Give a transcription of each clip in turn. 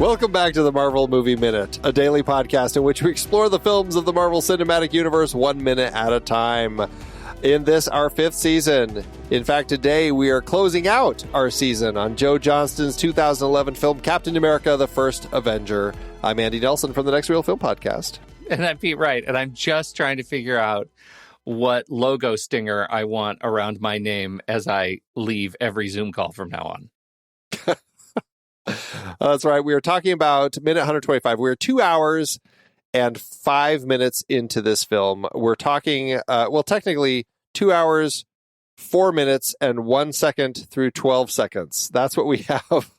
Welcome back to the Marvel Movie Minute, a daily podcast in which we explore the films of the Marvel Cinematic Universe 1 minute at a time. In this, our 5th season. In fact, today we are closing out our season on Joe Johnston's 2011 film Captain America, the First Avenger. I'm Andy Nelson from the Next Reel Film Podcast. And I'm Pete Wright, and I'm just trying to figure out what logo stinger I want around my name as I leave every Zoom call from now on. That's right. We are talking about minute 125. We're 2 hours and 5 minutes into this film. We're talking, technically 2 hours, 4 minutes, and 1 second through 12 seconds. That's what we have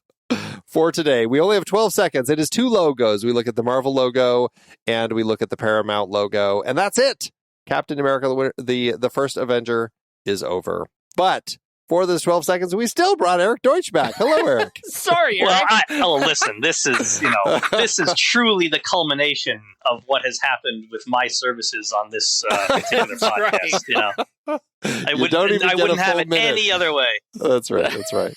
for today. We only have 12 seconds. It is 2 logos. We look at the Marvel logo and we look at the Paramount logo, and that's it. Captain America, the First Avenger, is over. But for those 12 seconds, we still brought Eric Deutsch back. Hello, Eric. Sorry, Eric. Well, listen, this is truly the culmination of what has happened with my services on this particular podcast. Right. I wouldn't have it any other way. That's right. That's right.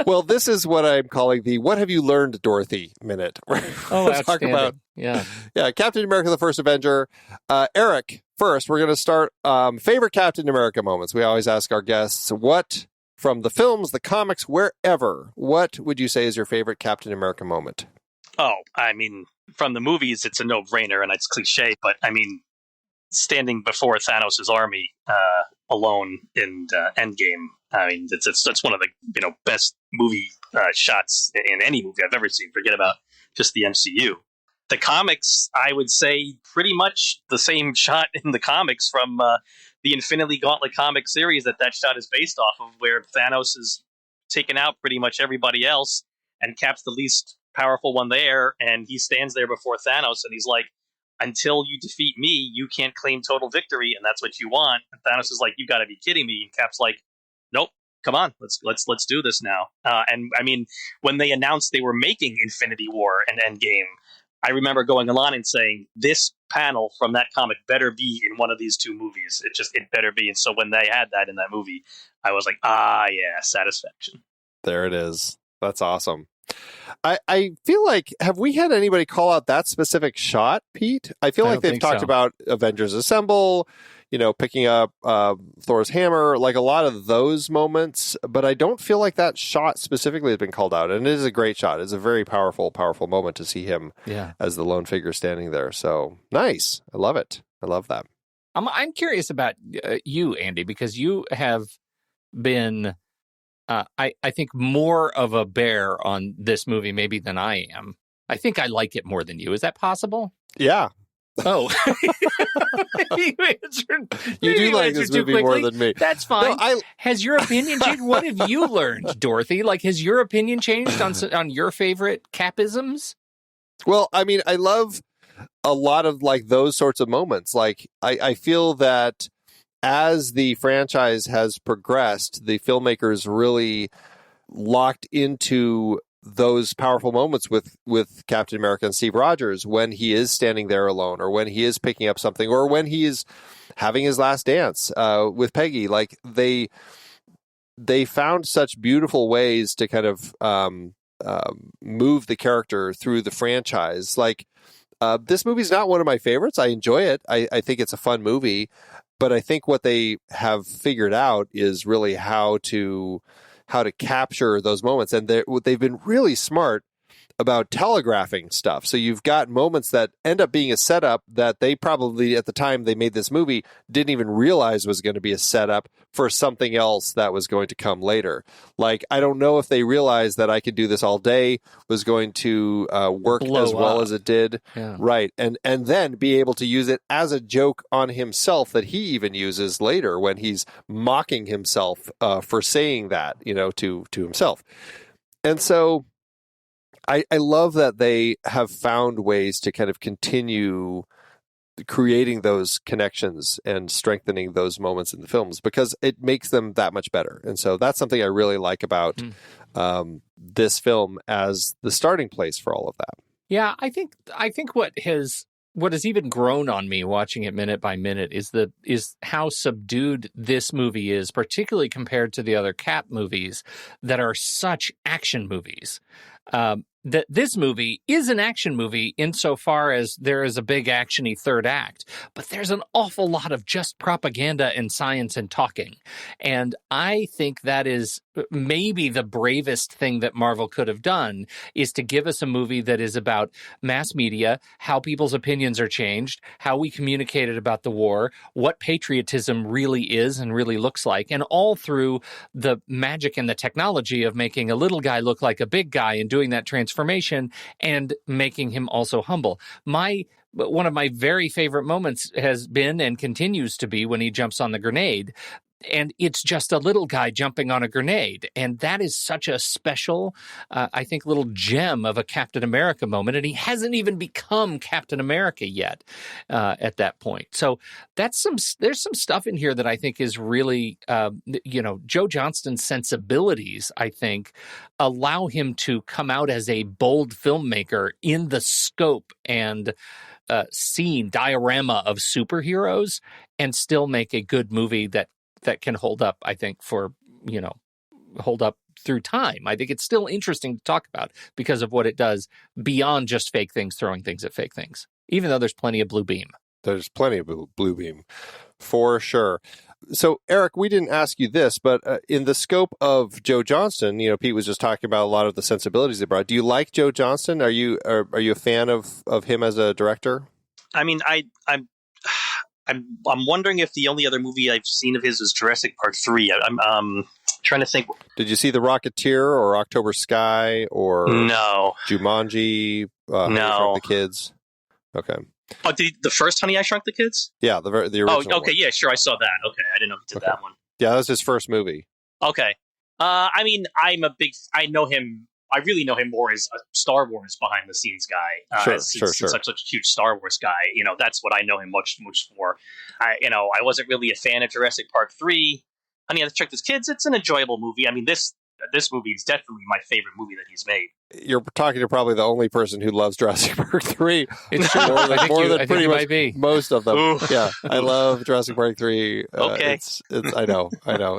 Well, this is what I'm calling the "What Have You Learned, Dorothy" minute. Oh, outstanding. Talk about, yeah, Captain America: The First Avenger. Eric, first, we're going to start favorite Captain America moments. We always ask our guests, what from the films, the comics, wherever, what would you say is your favorite Captain America moment? Oh, I mean, from the movies, it's a no-brainer, and it's cliche, but I mean, standing before Thanos' army alone in Endgame. I mean, it's one of the best movie shots in any movie I've ever seen. Forget about just the MCU. The comics, I would say, pretty much the same shot in the comics from the Infinity Gauntlet comic series that shot is based off of, where Thanos is taken out pretty much everybody else, and Cap's the least powerful one there, and he stands there before Thanos, and he's like, "Until you defeat me, you can't claim total victory, and that's what you want." And Thanos is like, "You got to be kidding me!" And Cap's like, "Nope, come on, let's do this now." And I mean, when they announced they were making Infinity War and Endgame, I remember going along and saying, "This panel from that comic better be in one of these 2 movies. It better be." And so when they had that in that movie, I was like, yeah, satisfaction. There it is. That's awesome. I feel like, have we had anybody call out that specific shot, Pete? I feel like they've talked about Avengers Assemble, picking up Thor's hammer, like a lot of those moments, but I don't feel like that shot specifically has been called out. And it is a great shot. It's a very powerful, powerful moment to see him as the lone figure standing there. So nice. I love it. I love that. I'm curious about you, Andy, because you have been, I think, more of a bear on this movie maybe than I am. I think I like it more than you. Is that possible? Yeah. Oh. You do like this movie more than me. That's fine. No, has your opinion changed? What have you learned, Dorothy? Like, has your opinion changed on your favorite capisms? Well, I mean, I love a lot of like those sorts of moments. Like, I feel that as the franchise has progressed, the filmmakers really locked into those powerful moments with Captain America and Steve Rogers, when he is standing there alone, or when he is picking up something, or when he is having his last dance with Peggy. Like they found such beautiful ways to kind of move the character through the franchise. Like this movie's not one of my favorites. I enjoy it. I think it's a fun movie, but I think what they have figured out is really how to capture those moments. And they've been really smart about telegraphing stuff. So you've got moments that end up being a setup that they probably, at the time they made this movie, didn't even realize was going to be a setup for something else that was going to come later. Like, I don't know if they realized that I Could Do This All Day was going to work as well as it did. Yeah. Right. And then be able to use it as a joke on himself that he even uses later when he's mocking himself for saying that, to himself. And so I love that they have found ways to kind of continue creating those connections and strengthening those moments in the films, because it makes them that much better. And so that's something I really like about this film as the starting place for all of that. Yeah, I think what has even grown on me watching it minute by minute is how subdued this movie is, particularly compared to the other Cap movies that are such action movies. that this movie is an action movie insofar as there is a big action-y third act, but there's an awful lot of just propaganda and science and talking. And I think that is maybe the bravest thing that Marvel could have done, is to give us a movie that is about mass media, how people's opinions are changed, how we communicated about the war, what patriotism really is and really looks like, and all through the magic and the technology of making a little guy look like a big guy and doing that transformation and making him also humble. One of my very favorite moments has been and continues to be when he jumps on the grenade. And it's just a little guy jumping on a grenade. And that is such a special, I think, little gem of a Captain America moment. And he hasn't even become Captain America yet at that point. So there's some stuff in here that I think is really, Joe Johnston's sensibilities, I think, allow him to come out as a bold filmmaker in the scope and scene diorama of superheroes and still make a good movie that can hold up, I think, hold up through time. I think it's still interesting to talk about because of what it does beyond just fake things throwing things at fake things, even though there's plenty of blue beam. There's plenty of blue beam, for sure. So, Eric, we didn't ask you this, but in the scope of Joe Johnston, Pete was just talking about a lot of the sensibilities they brought. Do you like Joe Johnston? Are you a fan of him as a director? I mean, I'm wondering if the only other movie I've seen of his is Jurassic Park 3. I'm trying to think. Did you see The Rocketeer or October Sky or no Jumanji? No, Honey, I Shrunk the Kids. Okay. Oh, the first Honey, I Shrunk the Kids? Yeah, the original. Oh, okay, one. Yeah, sure, I saw that. Okay, I didn't know he did that one. Yeah, that was his first movie. Okay. I mean, I know him. I really know him more as a Star Wars behind the scenes guy. Sure. Such a huge Star Wars guy. That's what I know him much for. I wasn't really a fan of Jurassic Park 3. Honey, I Shrunk the Kids. It's an enjoyable movie. I mean, this movie is definitely my favorite movie that he's made. You're talking to probably the only person who loves Jurassic Park 3. It's true. More than pretty much might be. Most of them. Oof. Yeah, I love Jurassic Park 3. Okay. It's I know.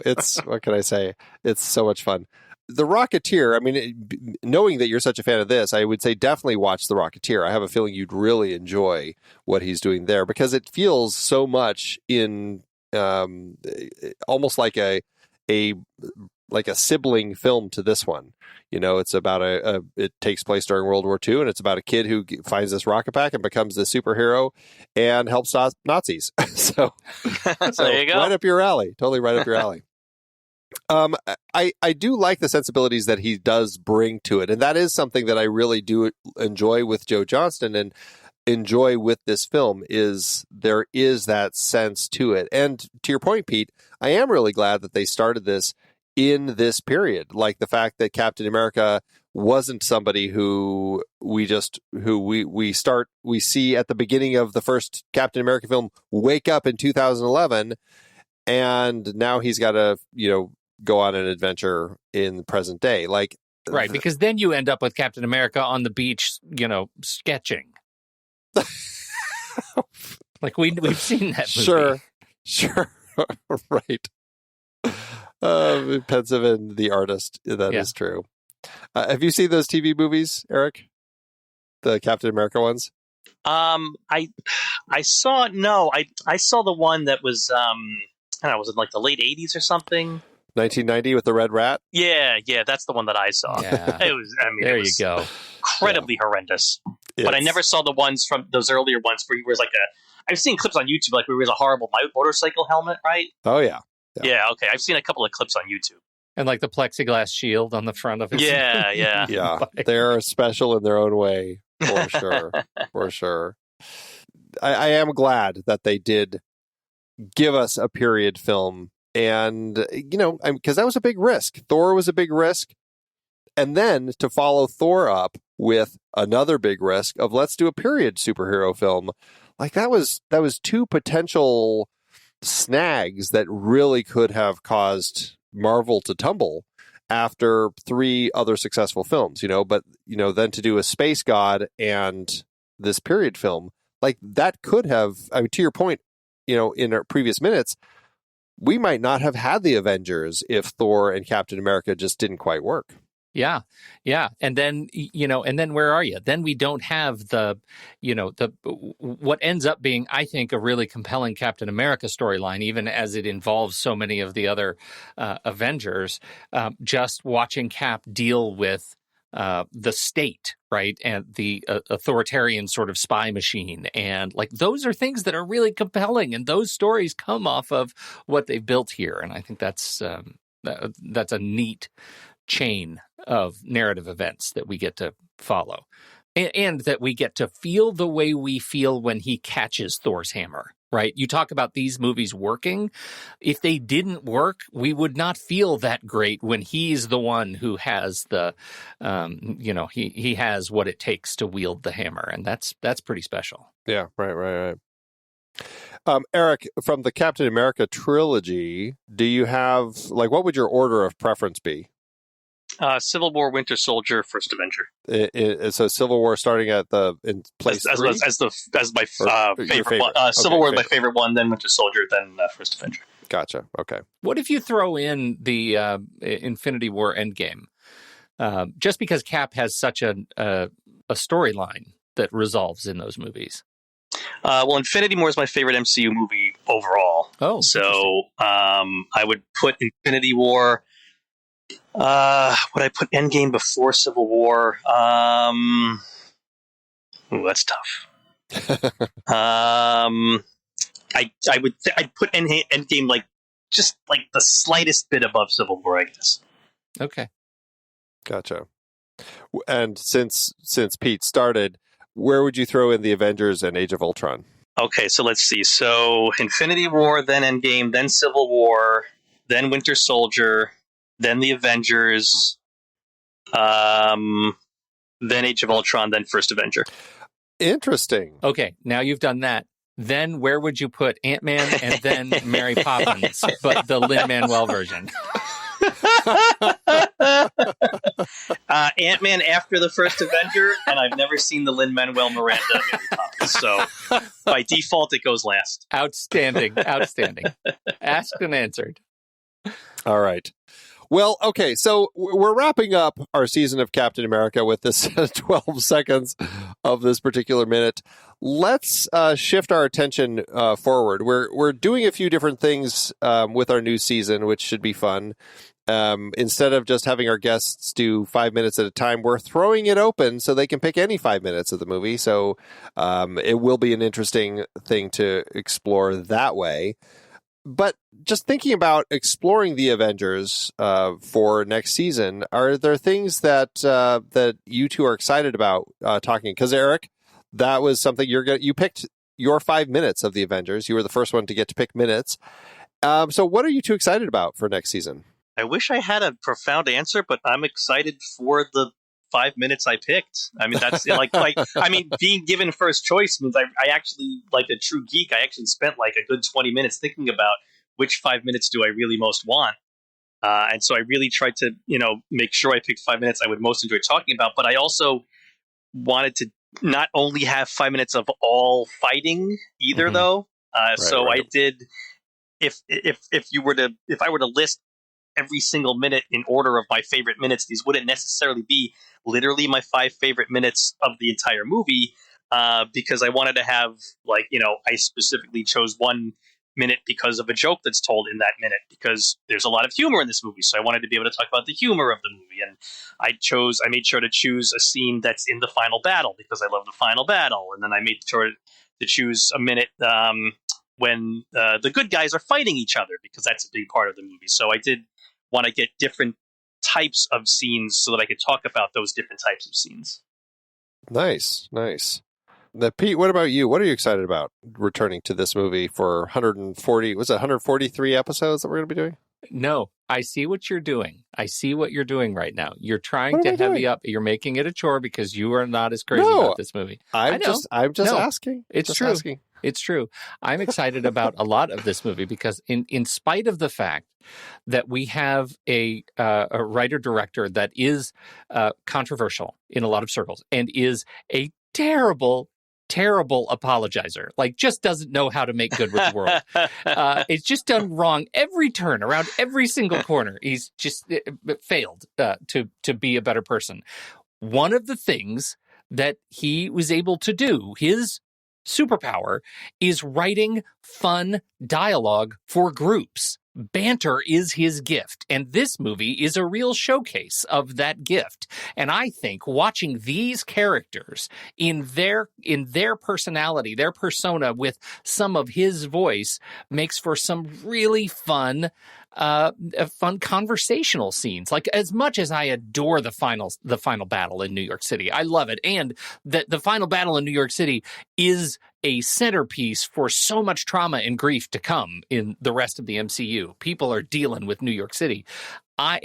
It's, what can I say? It's so much fun. The Rocketeer, I mean, knowing that you're such a fan of this, I would say definitely watch The Rocketeer. I have a feeling you'd really enjoy what he's doing there because it feels so much in almost like a sibling film to this one. It's about it takes place during World War II, and it's about a kid who finds this rocket pack and becomes the superhero and helps stop Nazis. so There you go. Right up your alley. Totally right up your alley. I do like the sensibilities that he does bring to it, and that is something that I really do enjoy with Joe Johnston and enjoy with this film is there is that sense to it. And to your point, Pete, I am really glad that they started this in this period, like the fact that Captain America wasn't somebody who we see at the beginning of the first Captain America film wake up in 2011, and now he's got to go on an adventure in the present day, right, because then you end up with Captain America on the beach, sketching. We've seen that movie. Sure, right. Pensive and the artist. That is true. Have you seen those TV movies, Eric? The Captain America ones? I saw I saw the one that was I don't know, was it like the late 80s or something? 1990 with the Red Rat? Yeah, that's the one that I saw. Yeah. There you go. Incredibly horrendous. But I never saw the ones from those earlier ones where he wears I've seen clips on YouTube where he wears a horrible motorcycle helmet, right? Oh, yeah. Yeah, okay. I've seen a couple of clips on YouTube. And the plexiglass shield on the front of his Yeah. Yeah, they're special in their own way, for sure. For sure. I am glad that they did give us a period film. And, because that was a big risk. Thor was a big risk. And then to follow Thor up with another big risk of let's do a period superhero film. That was two potential snags that really could have caused Marvel to tumble after 3 other successful films, but then to do a space god and this period film, that could have, to your point, in our previous minutes, we might not have had the Avengers if Thor and Captain America just didn't quite work. Yeah. Yeah. And then, and then where are you? Then we don't have what ends up being, I think, a really compelling Captain America storyline, even as it involves so many of the other Avengers, just watching Cap deal with the state, right? And the authoritarian sort of spy machine. And like, those are things that are really compelling. And those stories come off of what they've built here. And I think that's a neat chain of narrative events that we get to follow, and that we get to feel the way we feel when he catches Thor's hammer, right? You talk about these movies working. If they didn't work, we would not feel that great when he's the one who has the, he has what it takes to wield the hammer. And that's pretty special. Yeah, right. Eric, from the Captain America trilogy, do you have, like, what would your order of preference be? Civil War, Winter Soldier, First Avenger. So Civil War starting at in place as my favorite one. Civil War is my favorite one, then Winter Soldier, then First Avenger. Gotcha. Okay. What if you throw in the Infinity War Endgame? Just because Cap has such a storyline that resolves in those movies. Well, Infinity War is my favorite MCU movie overall. Oh, so I would put Infinity War. Would I put Endgame before Civil War? That's tough. I'd put Endgame just the slightest bit above Civil War, I guess. Okay, gotcha. And since Pete started, where would you throw in the Avengers and Age of Ultron? Okay, so let's see. So Infinity War, then Endgame, then Civil War, then Winter Soldier, then the Avengers, then Age of Ultron, then First Avenger. Interesting. Okay, now you've done that. Then where would you put Ant-Man and then Mary Poppins, but the Lin-Manuel version? Ant-Man after the first Avenger, and I've never seen the Lin-Manuel Miranda Mary Poppins, so by default it goes last. Outstanding. Asked and answered. All right. Well, okay, so we're wrapping up our season of Captain America with this 12 seconds of this particular minute. Let's shift our attention forward. We're doing a few different things with our new season, which should be fun. Instead of just having our guests do 5 minutes at a time, we're throwing it open so they can pick any 5 minutes of the movie. So it will be an interesting thing to explore that way. But just thinking about exploring the Avengers for next season, are there things that you two are excited about talking? Because Eric, that was something you picked your 5 minutes of the Avengers. You were the first one to get to pick minutes. So what are you two excited about for next season? I wish I had a profound answer, but I'm excited for the 5 minutes I picked. I mean, that's being given first choice means I actually, like a true geek, I actually spent a good 20 minutes thinking about which 5 minutes do I really most want. And so I really tried to, make sure I picked 5 minutes I would most enjoy talking about, but I also wanted to not only have 5 minutes of all fighting either, though. Right. I did, if I were to list every single minute in order of my favorite minutes, these wouldn't necessarily be literally my 5 favorite minutes of the entire movie, because I wanted to have I specifically chose 1 minute because of a joke that's told in that minute, because there's a lot of humor in this movie, so I wanted to be able to talk about the humor of the movie. And I made sure to choose a scene that's in the final battle because I love the final battle, and then I made sure to choose a minute when the good guys are fighting each other, because that's a big part of the movie. So I did want to get different types of scenes so that I could talk about those different types of scenes. Nice. Pete, what about you? What are you excited about returning to this movie for 143 episodes that we're going to be doing? No, I see what you're doing. I see what you're doing right now. You're trying to heavy up. You're making it a chore because you are not as crazy about this movie. I'm just asking. It's true. Asking. It's true. I'm excited about a lot of this movie because in spite of the fact that we have a writer-director that is controversial in a lot of circles and is a terrible terrible apologizer, like just doesn't know how to make good with the world. It's just done wrong every turn, around every single corner. He's just failed to be a better person. One of the things that he was able to do, his superpower, is writing fun dialogue for groups. Banter is his gift, and this movie is a real showcase of that gift. And I think watching these characters in their personality, their persona, with some of his voice, makes for some really fun conversational scenes. Like, as much as I adore the final battle in New York City, I love it, and the final battle in New York City is a centerpiece for so much trauma and grief to come in the rest of the MCU. People are dealing with New York City. I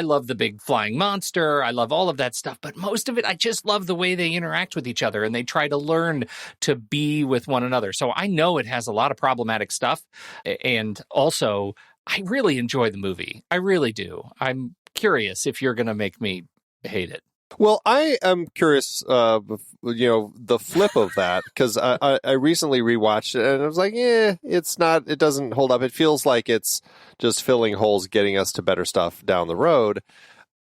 love the big flying monster. I love all of that stuff, but most of it, I just love the way they interact with each other and they try to learn to be with one another. So I know it has a lot of problematic stuff, and also I really enjoy the movie. I really do. I'm curious if you're going to make me hate it. Well, I am curious, the flip of that, because I recently rewatched it and I was like, it doesn't hold up. It feels like it's just filling holes, getting us to better stuff down the road.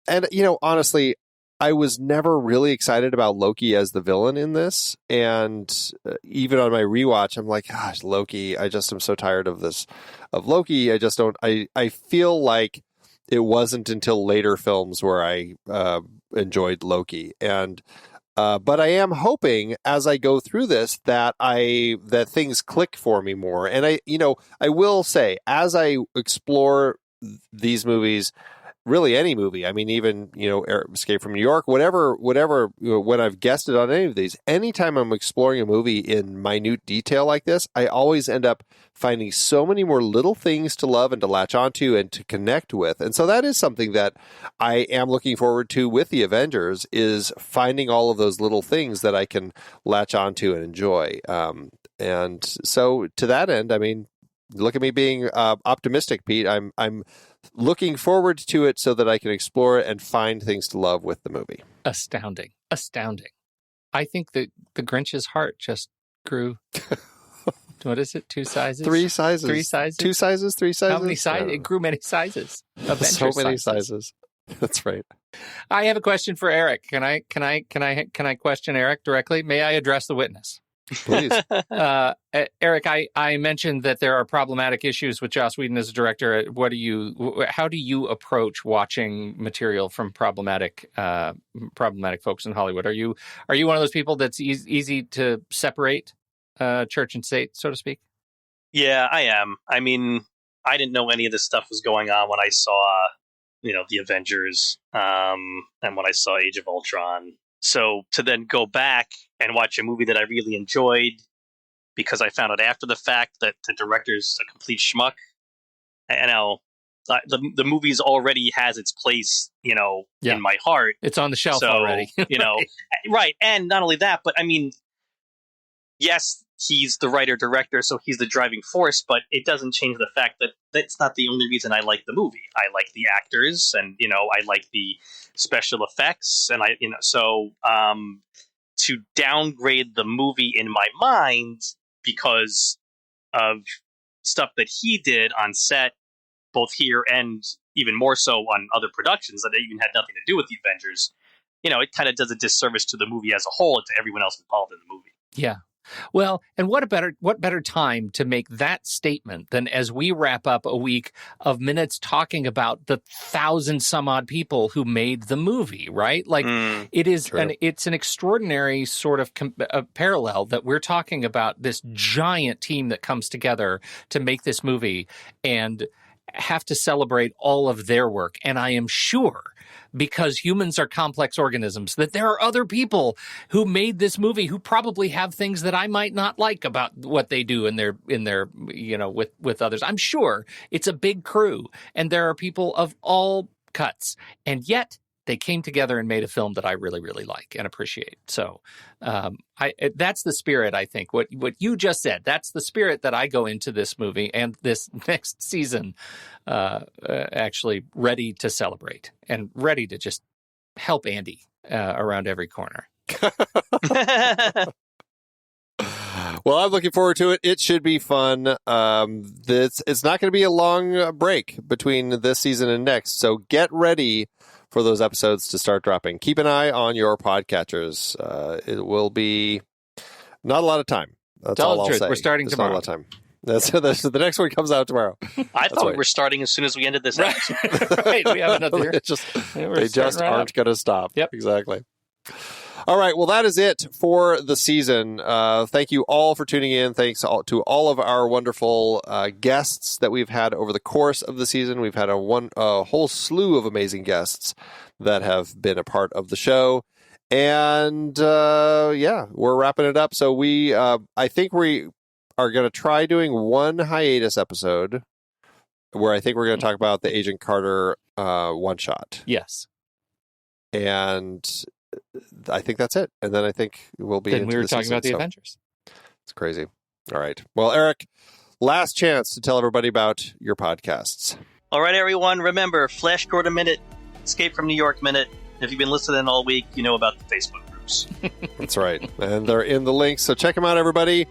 And, honestly, I was never really excited about Loki as the villain in this. And even on my rewatch, I'm like, gosh, Loki, I just am so tired of Loki. I feel like it wasn't until later films where I enjoyed Loki, but I am hoping as I go through this that things click for me more. And I will say, as I explore these movies, really any movie, I mean, even, Escape from New York, whatever, when I've guessed it on any of these, anytime I'm exploring a movie in minute detail like this, I always end up finding so many more little things to love and to latch onto and to connect with. And so that is something that I am looking forward to with the Avengers, is finding all of those little things that I can latch onto and enjoy. And so to that end, I mean, look at me being optimistic, Pete. I'm looking forward to it so that I can explore it and find things to love with the movie. Astounding. I think that the Grinch's heart just grew. What is it? 2 sizes? 3 sizes. 3 sizes? 2 sizes, 3 sizes. How many sizes? It grew many sizes. So many sizes. That's right. I have a question for Eric. Can I question Eric directly? May I address the witness? Please. Eric, I mentioned that there are problematic issues with Joss Whedon as a director. How do you approach watching material from problematic folks in Hollywood? Are you one of those people that's easy to separate church and state, so to speak? Yeah, I am. I mean, I didn't know any of this stuff was going on when I saw, the Avengers, and when I saw Age of Ultron. So to then go back and watch a movie that I really enjoyed because I found out after the fact that the director's a complete schmuck, the movie's already has its place, in my heart. It's on the shelf already. Right. And not only that, but I mean, yes, he's the writer-director, so he's the driving force, but it doesn't change the fact that that's not the only reason I like the movie. I like the actors, and, I like the special effects, and to downgrade the movie in my mind because of stuff that he did on set, both here and even more so on other productions that even had nothing to do with the Avengers, it kind of does a disservice to the movie as a whole and to everyone else involved in the movie. Yeah. Well, and what better time to make that statement than as we wrap up a week of minutes talking about the 1,000 some odd people who made the movie, right? Like it is, it's an extraordinary sort of parallel that we're talking about this giant team that comes together to make this movie and have to celebrate all of their work. And I am sure, because humans are complex organisms, that there are other people who made this movie who probably have things that I might not like about what they do in their with others. I'm sure it's a big crew and there are people of all cuts, and yet they came together and made a film that I really, really like and appreciate. So that's the spirit, I think. What you just said, that's the spirit that I go into this movie and this next season actually ready to celebrate and ready to just help Andy around every corner. Well, I'm looking forward to it. It should be fun. It's not going to be a long break between this season and next, so get ready for those episodes to start dropping. Keep an eye on your podcatchers. It will be not a lot of time. That's Tell all the I'll truth. say. We're starting It's tomorrow. Not a lot of time. The next one comes out tomorrow. I thought we were starting as soon as we ended this episode. Right, we have another. They just aren't going to stop. Yep. Exactly. All right. Well, that is it for the season. Thank you all for tuning in. Thanks to all of our wonderful guests that we've had over the course of the season. We've had a whole slew of amazing guests that have been a part of the show. And we're wrapping it up. So I think we are going to try doing one hiatus episode where I think we're going to talk about the Agent Carter one shot. Yes. And I think that's it. And then I think we'll be Then we were talking about the Avengers. It's crazy. All right. Well, Eric, last chance to tell everybody about your podcasts. All right, everyone. Remember, Flash Gordon Minute, Escape from New York Minute. If you've been listening all week, you know about the Facebook groups. That's right. And they're in the links. So check them out, everybody.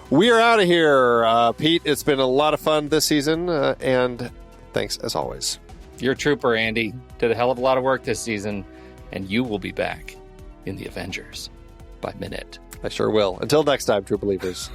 We are out of here. Pete, it's been a lot of fun this season. And thanks as always. You're a trooper, Andy. Did a hell of a lot of work this season. And you will be back in the Avengers by minute. I sure will. Until next time, true believers.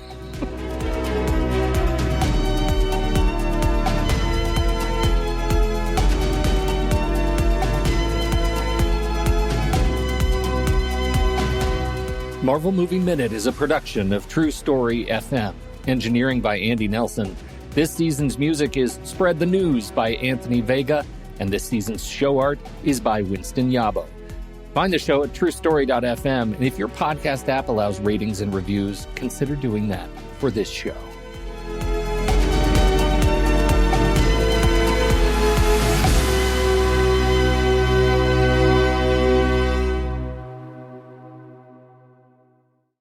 Marvel Movie Minute is a production of True Story FM. Engineering by Andy Nelson. This season's music is Spread the News by Anthony Vega. And this season's show art is by Winston Yabo. Find the show at truestory.fm, and if your podcast app allows ratings and reviews, consider doing that for this show.